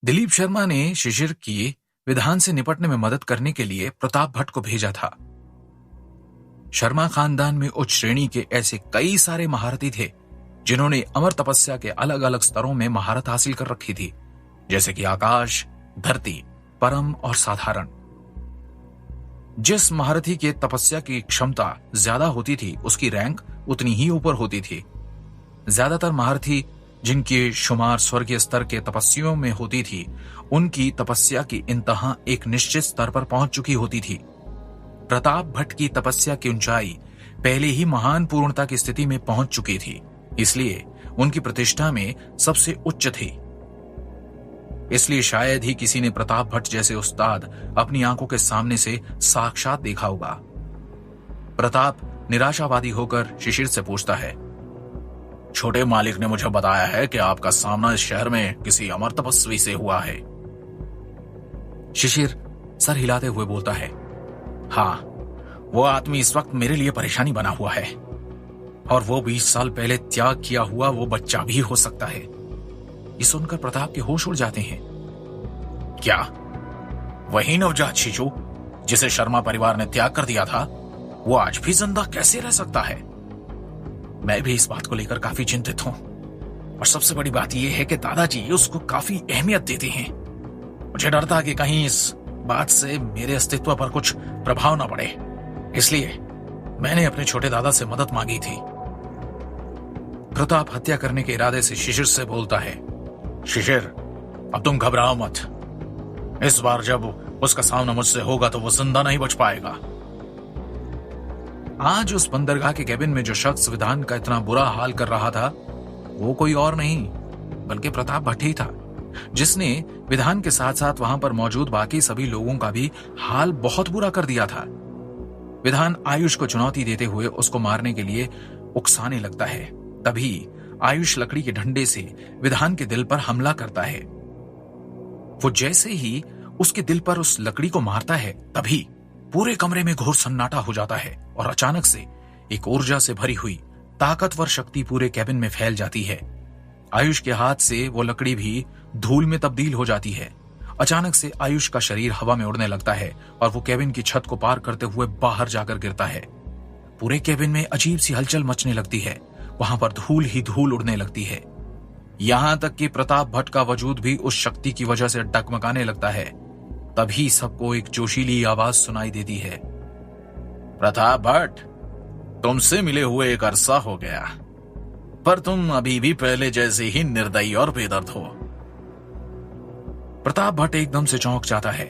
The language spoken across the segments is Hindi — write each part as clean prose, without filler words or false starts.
दिलीप शर्मा ने शिशिर की विधान से निपटने में मदद करने के लिए प्रताप भट्ट को भेजा था। शर्मा खानदान में उच्च श्रेणी के ऐसे कई सारे महारथी थे जिन्होंने अमर तपस्या के अलग अलग स्तरों में महारत हासिल कर रखी थी, जैसे कि आकाश, धरती, परम और साधारण। जिस महारथी के तपस्या की क्षमता ज्यादा होती थी उसकी रैंक उतनी ही ऊपर होती थी। ज्यादातर महारथी जिनकी शुमार स्वर्गीय स्तर के तपस्वियों में होती थी, उनकी तपस्या की इंतहा एक निश्चित स्तर पर पहुंच चुकी होती थी। प्रताप भट्ट की तपस्या की ऊंचाई पहले ही महान पूर्णता की स्थिति में पहुंच चुकी थी, इसलिए उनकी प्रतिष्ठा में सबसे उच्च थी। इसलिए शायद ही किसी ने प्रताप भट्ट जैसे उस्ताद अपनी आंखों के सामने से साक्षात देखा होगा। प्रताप निराशावादी होकर शिशिर से पूछता है, छोटे मालिक ने मुझे बताया है कि आपका सामना इस शहर में किसी अमर तपस्वी से हुआ है। शिशिर सर हिलाते हुए बोलता है, हाँ, वो आदमी इस वक्त मेरे लिए परेशानी बना हुआ है, और वो 20 साल पहले त्याग किया हुआ वो बच्चा भी हो सकता है। ये सुनकर प्रताप के होश उड़ जाते हैं। क्या वही नवजात शिशु जिसे शर्मा परिवार ने त्याग कर दिया था, वो आज भी जिंदा कैसे रह सकता है? मैं भी इस बात को लेकर काफी चिंतित हूं, और सबसे बड़ी बात यह है कि दादाजी उसको काफी अहमियत देते हैं। मुझे डर था कि कहीं इस बात से मेरे अस्तित्व पर कुछ प्रभाव न पड़े, इसलिए मैंने अपने छोटे दादा से मदद मांगी थी। प्रताप हत्या करने के इरादे से शिशिर से बोलता है, शिशिर, अब तुम घबराओ मत। इस बार जब उसका सामना मुझसे होगा तो वो जिंदा नहीं बच पाएगा। आज उस बंदरगाह के केबिन में जो शख्स विधान का इतना बुरा हाल कर रहा था, वो कोई और नहीं बल्कि प्रताप भट्ट ही था, जिसने विधान के साथ साथ वहां पर मौजूद बाकी सभी लोगों का भी हाल बहुत बुरा कर दिया था। विधान आयुष को चुनौती देते हुए उसको मारने के लिए उकसाने लगता है। तभी आयुष लकड़ी के डंडे से विधान के दिल पर हमला करता है। वो जैसे ही उसके दिल पर उस लकड़ी को मारता है, तभी पूरे कमरे में घोर सन्नाटा हो जाता है और अचानक से एक ऊर्जा से भरी हुई ताकतवर शक्ति पूरे केबिन में फैल जाती है। आयुष के हाथ से वो लकड़ी भी धूल में तब्दील हो जाती है। अचानक से आयुष का शरीर हवा में उड़ने लगता है और वो केबिन की छत को पार करते हुए बाहर जाकर गिरता है। पूरे केबिन में अजीब सी हलचल मचने लगती है, वहां पर धूल ही धूल उड़ने लगती है। यहां तक कि प्रताप भट्ट का वजूद भी उस शक्ति की वजह से डगमगाने लगता है। तभी सबको एक जोशीली आवाज सुनाई देती है, प्रताप भट्ट, तुमसे मिले हुए एक अरसा हो गया, पर तुम अभी भी पहले जैसे ही निर्दयी और बेदर्द हो। प्रताप भट्ट एकदम से चौंक जाता है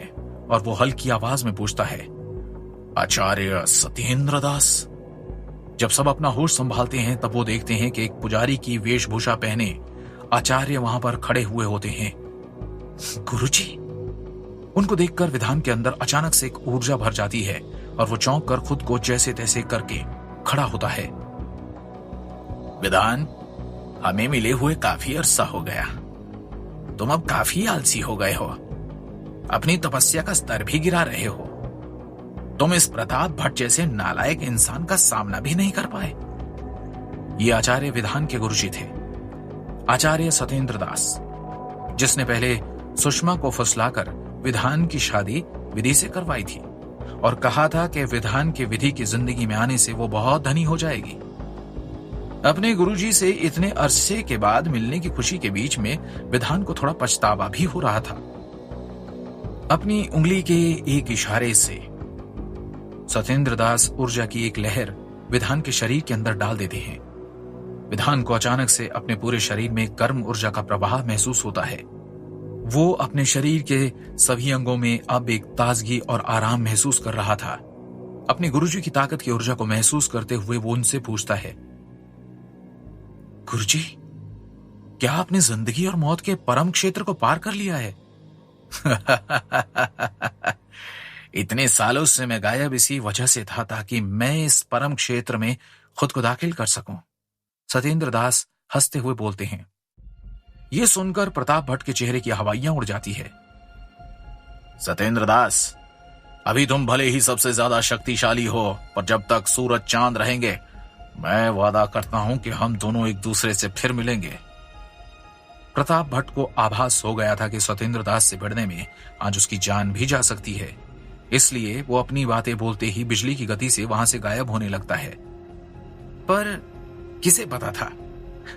और वो हल्की आवाज में पूछता है, आचार्य सत्येंद्र दास? जब सब अपना होश संभालते हैं तब वो देखते हैं कि एक पुजारी की वेशभूषा पहने आचार्य वहां पर खड़े हुए होते हैं। गुरुजी! उनको देखकर विधान के अंदर अचानक से एक ऊर्जा भर जाती है और वो चौंक कर खुद को जैसे तैसे करके खड़ा होता है। विधान, हमें मिले हुए काफी अरसा हो गया। तुम अब काफी आलसी हो गए हो, अपनी तपस्या का स्तर भी गिरा रहे हो। तुम इस प्रताप भट्ट जैसे नालायक इंसान का सामना भी नहीं कर पाए। ये आचार्य विधान के गुरुजी थे, आचार्य सत्येंद्र दास, जिसने पहले सुषमा को फुसलाकर विधान की शादी विधि से करवाई थी और कहा था कि विधान के विधि की जिंदगी में आने से वो बहुत धनी हो जाएगी। अपने गुरुजी से इतने अरसे के बाद मिलने की खुशी के बीच में विधान को थोड़ा पछतावा भी हो रहा था। अपनी उंगली के एक इशारे से सत्येंद्र दास ऊर्जा की एक लहर विधान के शरीर के अंदर डाल देते हैं। विधान को अचानक से अपने पूरे शरीर में कर्म ऊर्जा का प्रवाह महसूस होता है। वो अपने शरीर के सभी अंगों में अब एक ताजगी और आराम महसूस कर रहा था। अपने गुरुजी की ताकत की ऊर्जा को महसूस करते हुए वो उनसे पूछता है, गुरुजी, क्या आपने जिंदगी और मौत के परम क्षेत्र को पार कर लिया है? इतने सालों से मैं गायब इसी वजह से था ताकि मैं इस परम क्षेत्र में खुद को दाखिल कर सकूं। सत्येंद्र दास हंसते हुए बोलते हैं। यह सुनकर प्रताप भट्ट के चेहरे की हवाइयां उड़ जाती है। सत्येंद्र दास, अभी तुम भले ही सबसे ज्यादा शक्तिशाली हो, पर जब तक सूरज चांद रहेंगे मैं वादा करता हूं कि हम दोनों एक दूसरे से फिर मिलेंगे। प्रताप भट्ट को आभास हो गया था कि सत्येंद्र दास से भिड़ने में आज उसकी जान भी जा सकती है। इसलिए वो अपनी बातें बोलते ही बिजली की गति से वहां से गायब होने लगता है। पर किसे पता था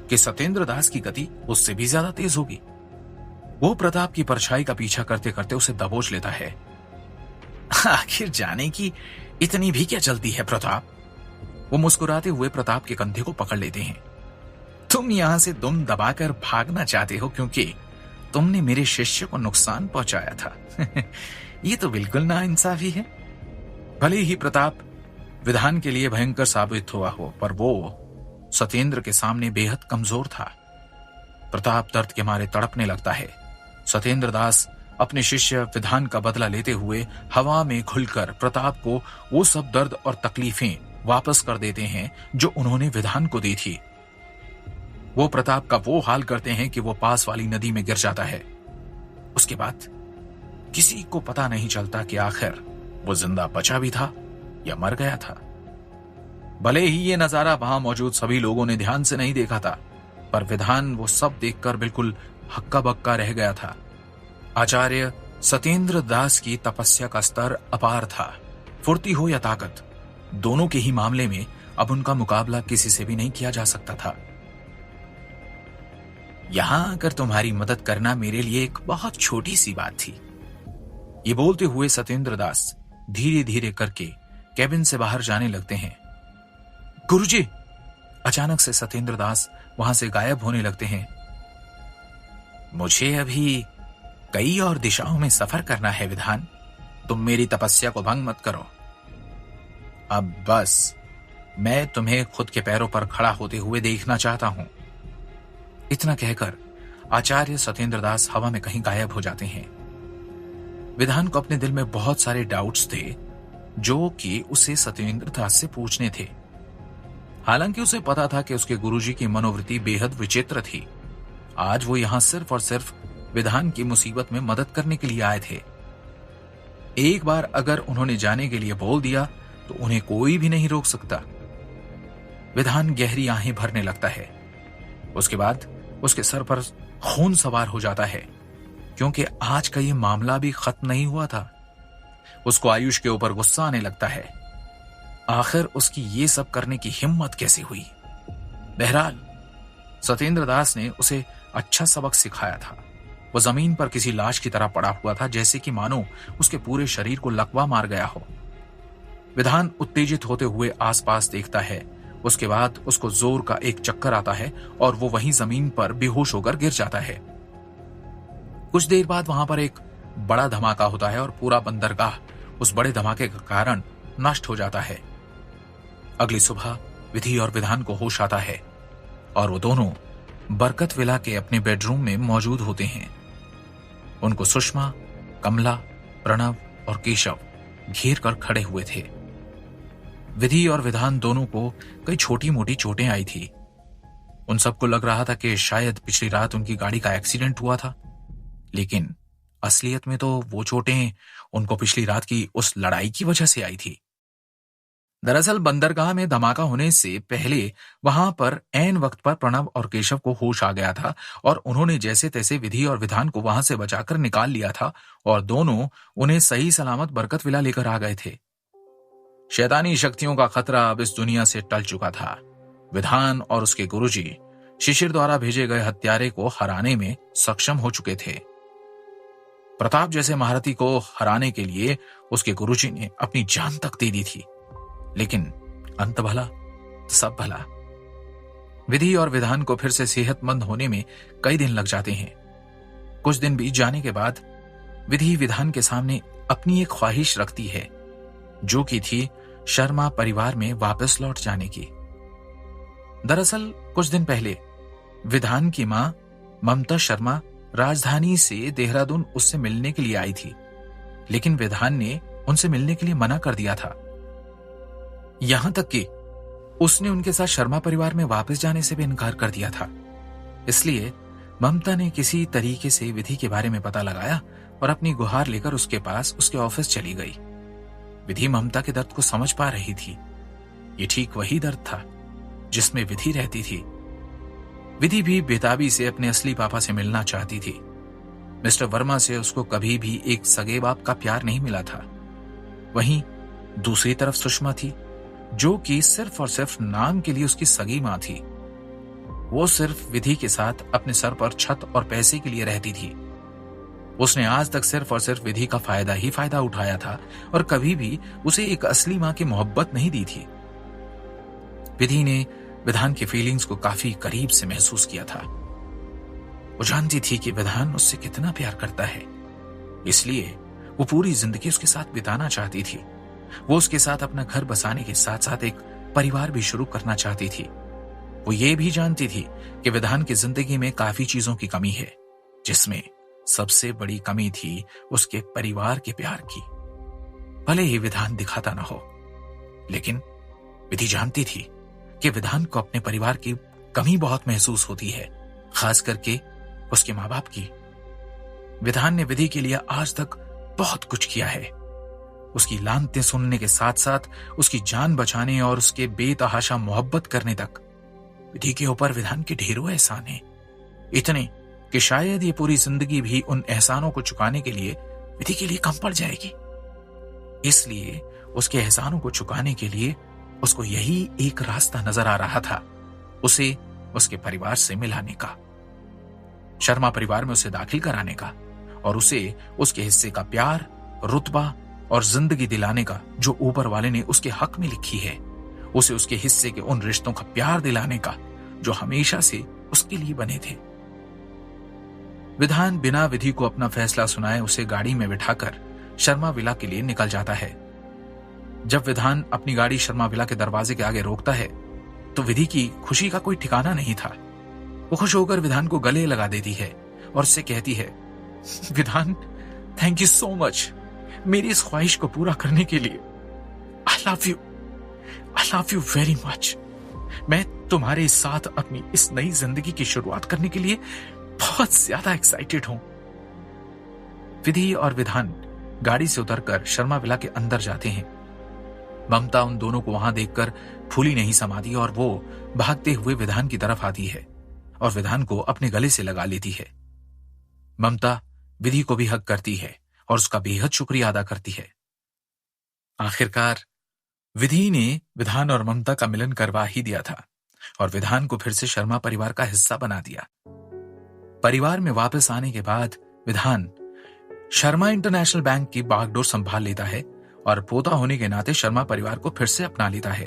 कि सत्येंद्र दास की गति उससे भी ज्यादा तेज होगी। वो प्रताप की परछाई का पीछा करते करते उसे दबोच लेता है। आखिर जाने की इतनी भी क्या चलती है प्रताप? वो मुस्कुराते हुए प्रताप के कंधे को पकड़ लेते हैं। तुम यहां से दुम दबाकर भागना चाहते हो क्योंकि तुमने मेरे शिष्य को नुकसान पहुंचाया था। ये तो बिल्कुल नाइंसाफी है। भले ही प्रताप विधान के लिए भयंकर साबित हुआ हो, पर वो सत्येंद्र के सामने बेहद कमजोर था। प्रताप दर्द के मारे तड़पने लगता है। सत्येंद्र दास अपने शिष्य विधान का बदला लेते हुए हवा में खुलकर प्रताप को वो सब दर्द और तकलीफें वापस कर देते हैं जो उन्होंने विधान को दी थी। वो प्रताप का वो हाल करते हैं कि वो पास वाली नदी में गिर जाता है। उसके बाद किसी को पता नहीं चलता कि आखिर वो जिंदा बचा भी था या मर गया था। भले ही ये नजारा वहां मौजूद सभी लोगों ने ध्यान से नहीं देखा था, पर विधान वो सब देखकर बिल्कुल हक्का बक्का रह गया था। आचार्य सत्येंद्र दास की तपस्या का स्तर अपार था। फुर्ती हो या ताकत, दोनों के ही मामले में अब उनका मुकाबला किसी से भी नहीं किया जा सकता था। यहां आकर तुम्हारी मदद करना मेरे लिए एक बहुत छोटी सी बात थी। ये बोलते हुए सत्येंद्र दास धीरे धीरे करके कैबिन से बाहर जाने लगते हैं। गुरुजी! अचानक से सत्येंद्र दास वहां से गायब होने लगते हैं। मुझे अभी कई और दिशाओं में सफर करना है विधान, तुम मेरी तपस्या को भंग मत करो। अब बस मैं तुम्हें खुद के पैरों पर खड़ा होते हुए देखना चाहता हूं। इतना कहकर आचार्य सत्येंद्र दास हवा में कहीं गायब हो जाते हैं। विधान को अपने दिल में बहुत सारे डाउट्स थे जो कि उसे सत्येंद्र दास से पूछने थे। हालांकि उसे पता था कि उसके गुरुजी की मनोवृत्ति बेहद विचित्र थी। आज वो यहां सिर्फ और सिर्फ विधान की मुसीबत में मदद करने के लिए आए थे। एक बार अगर उन्होंने जाने के लिए बोल दिया तो उन्हें कोई भी नहीं रोक सकता। विधान गहरी आहें भरने लगता है। उसके बाद उसके सर पर खून सवार हो जाता है, क्योंकि आज का ये मामला भी खत्म नहीं हुआ था। उसको आयुष के ऊपर गुस्सा आने लगता है। आखिर उसकी ये सब करने की हिम्मत कैसे हुई? बहरहाल सत्येंद्र दास ने उसे अच्छा सबक सिखाया था। वो जमीन पर किसी लाश की तरह पड़ा हुआ था, जैसे कि मानो उसके पूरे शरीर को लकवा मार गया हो। विधान उत्तेजित होते हुए आसपास देखता है। उसके बाद उसको जोर का एक चक्कर आता है और वो वहीं जमीन पर बेहोश होकर गिर जाता है। कुछ देर बाद वहां पर एक बड़ा धमाका होता है और पूरा बंदरगाह उस बड़े धमाके के कारण नष्ट हो जाता है। अगली सुबह विधि और विधान को होश आता है और वो दोनों बरकत विला के अपने बेडरूम में मौजूद होते हैं। उनको सुषमा, कमला, प्रणव और केशव घेर कर खड़े हुए थे। विधि और विधान दोनों को कई छोटी मोटी चोटें आई थी। उन सबको लग रहा था कि शायद पिछली रात उनकी गाड़ी का एक्सीडेंट हुआ था, लेकिन असलियत में तो वो चोटें उनको पिछली रात की उस लड़ाई की वजह से आई थी। दरअसल बंदरगाह में धमाका होने से पहले वहां पर ऐन वक्त पर प्रणव और केशव को होश आ गया था और उन्होंने जैसे तैसे विधि और विधान को वहां से बचाकर निकाल लिया था और दोनों उन्हें सही सलामत बरकत विला लेकर आ गए थे। शैतानी शक्तियों का खतरा अब इस दुनिया से टल चुका था। विधान और उसके गुरुजी शिशिर द्वारा भेजे गए हत्यारे को हराने में सक्षम हो चुके थे। प्रताप जैसे महारथी को हराने के लिए उसके गुरुजी ने अपनी जान तक दे दी थी, लेकिन अंत भला सब भला। विधि और विधान को फिर से सेहतमंद होने में कई दिन लग जाते हैं। कुछ दिन बीत जाने के बाद विधि विधान के सामने अपनी एक ख्वाहिश रखती है, जो कि थी शर्मा परिवार में वापस लौट जाने की। दरअसल कुछ दिन पहले विधान की मां ममता शर्मा राजधानी से देहरादून उससे मिलने के लिए आई थी, लेकिन विधान ने उनसे मिलने के लिए मना कर दिया था। यहां तक कि उसने उनके साथ शर्मा परिवार में वापस जाने से भी इनकार कर दिया था। इसलिए ममता ने किसी तरीके से विधि के बारे में पता लगाया और अपनी गुहार लेकर उसके पास उसके ऑफिस चली गई। विधि ममता के दर्द को समझ पा रही थी। ये ठीक वही दर्द था जिसमें विधि रहती थी। विधि भी बेताबी से अपने असली पापा से मिलना चाहती थी। मिस्टर वर्मा से उसको कभी भी एक सगे बाप का प्यार नहीं मिला था। वहीं दूसरी तरफ सुषमा थी, जो कि सिर्फ और सिर्फ नाम के लिए उसकी सगी मां थी। वो सिर्फ विधि के साथ अपने सर पर छत और पैसे के लिए रहती थी। उसने आज तक सिर्फ और सिर्फ विधि का फायदा ही फायदा उठाया था और कभी भी उसे एक असली मां की मोहब्बत नहीं दी थी। विधि ने विधान की फीलिंग्स को काफी करीब से महसूस किया था। वो जानती थी कि विधान उससे कितना प्यार करता है, इसलिए वो पूरी जिंदगी उसके साथ बिताना चाहती थी। वो उसके साथ अपना घर बसाने के साथ साथ एक परिवार भी शुरू करना चाहती थी। वो ये भी जानती थी कि विधान की जिंदगी में काफी चीजों की कमी है, जिसमें सबसे बड़ी कमी थी उसके परिवार के प्यार की। भले ही विधान दिखाता ना हो, लेकिन विधि जानती थी कि विधान को अपने परिवार की कमी बहुत महसूस होती है, खास करके उसके माँ बाप की। विधान ने विधि के लिए आज तक बहुत कुछ किया है। उसकी लानतें सुनने के साथ साथ उसकी जान बचाने और उसके बेतहाशा मोहब्बत करने तक विधि के ऊपर विधान के ढेरों एहसान हैं। इतने कि शायद ये पूरी जिंदगी भी उन एहसानों को चुकाने के लिए विधि के लिए कम पड़ जाएगी। इसलिए उसके एहसानों को चुकाने के लिए उसको यही एक रास्ता नजर आ रहा था, उसे उसके परिवार से मिलाने का, शर्मा परिवार में उसे दाखिल कराने का और उसे उसके हिस्से का प्यार, रुतबा और जिंदगी दिलाने का जो ऊपर वाले ने उसके हक में लिखी है। उसे उसके हिस्से के उन रिश्तों का प्यार दिलाने का जो हमेशा से उसके लिए बने थे। विधान बिना विधि को अपना फैसला सुनाए उसे गाड़ी में बिठाकर शर्मा विला के लिए निकल जाता है। जब विधान अपनी गाड़ी शर्मा विला के दरवाजे के आगे रोकता है तो विधि की खुशी का कोई ठिकाना नहीं था। वो खुश होकर विधान को गले लगा देती है और उससे कहती है, विधान, थैंक यू सो मच मेरी इस ख्वाहिश को पूरा करने के लिए। I love you very much. मैं तुम्हारे साथ अपनी इस नई जिंदगी की शुरुआत करने के लिए बहुत ज्यादा एक्साइटेड हूं। विधि और विधान गाड़ी से उतरकर शर्मा विला के अंदर जाते हैं। ममता उन दोनों को वहां देखकर फूली नहीं समाती और वो भागते हुए विधान की तरफ आती है और विधान को अपने गले से लगा लेती है। ममता विधि को भी हक करती है और उसका बेहद शुक्रिया अदा करती है। आखिरकार विधि ने विधान और ममता का मिलन करवा ही दिया था और विधान को फिर से शर्मा परिवार का हिस्सा बना दिया। परिवार में वापस आने के बाद विधान शर्मा इंटरनेशनल बैंक की बागडोर संभाल लेता है और पोता होने के नाते शर्मा परिवार को फिर से अपना लेता है।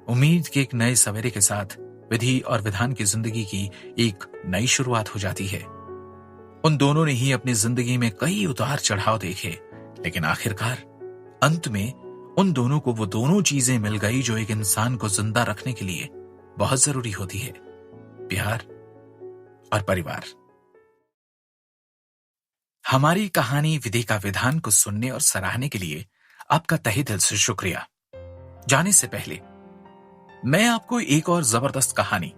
उम्मीद के एक नए सवेरे के साथ विधि और विधान की जिंदगी की एक नई शुरुआत हो जाती है। उन दोनों ने ही अपनी जिंदगी में कई उतार चढ़ाव देखे, लेकिन आखिरकार अंत में उन दोनों को वो दोनों चीजें मिल गई जो एक इंसान को जिंदा रखने के लिए बहुत जरूरी होती है, प्यार और परिवार। हमारी कहानी विधि का विधान को सुनने और सराहने के लिए आपका तहे दिल से शुक्रिया। जाने से पहले मैं आपको एक और जबरदस्त कहानी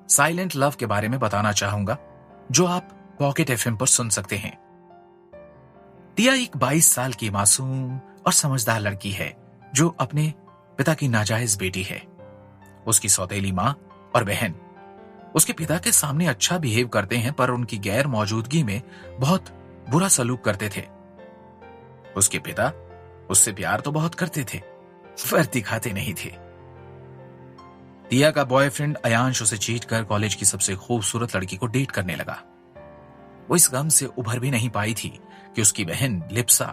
साइलेंट लव के बारे में बताना चाहूंगा, जो आप पॉकेट एफएम पर सुन सकते हैं। दिया एक 22 साल की मासूम और समझदार लड़की है जो अपने पिता की नाजायज बेटी है। उसकी सौतेली मां और बहन उसके पिता के सामने अच्छा बिहेव करते हैं, पर उनकी गैर मौजूदगी में बहुत बुरा सलूक करते थे। उसके पिता उससे प्यार तो बहुत करते थे, पर दिखाते नहीं थे। दिया का बॉयफ्रेंड अयांश उसे चीट कर कॉलेज की सबसे खूबसूरत लड़की को डेट करने लगा। वो इस गम से उभर भी नहीं पाई थी कि उसकी बहन लिप्सा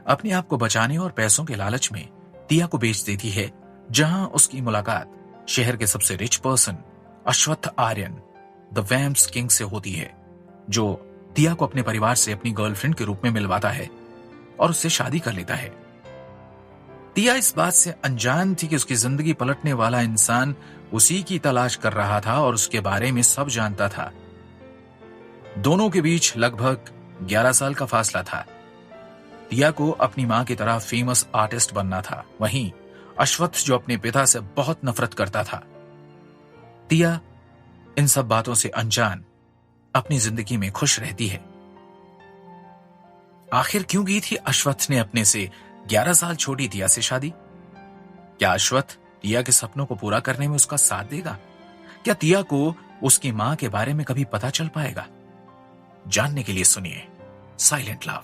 अपने आप को बचाने और पैसों के लालच में दिया को बेच देती है, जहां उसकी मुलाकात शहर के सबसे rich person Ashwatth Aryan the vamps king से होती है, जो दिया को अपने परिवार से अपनी गर्लफ्रेंड के रूप में मिलवाता है और उससे शादी कर लेता है। दिया इस बात से अनजान थी कि उसकी जिंदगी पलटने वाला इंसान उसी की तलाश कर रहा था और उसके बारे में सब जानता था। दोनों के बीच लगभग 11 साल का फासला था। दिया को अपनी मां की तरह फेमस आर्टिस्ट बनना था, वहीं अश्वत्थ जो अपने पिता से बहुत नफरत करता था। दिया इन सब बातों से अनजान अपनी जिंदगी में खुश रहती है। आखिर क्यों की थी अश्वत्थ ने अपने से 11 साल छोटी दिया से शादी? क्या अश्वत्थ दिया के सपनों को पूरा करने में उसका साथ देगा? क्या दिया को उसकी मां के बारे में कभी पता चल पाएगा? जानने के लिए सुनिए साइलेंट लव।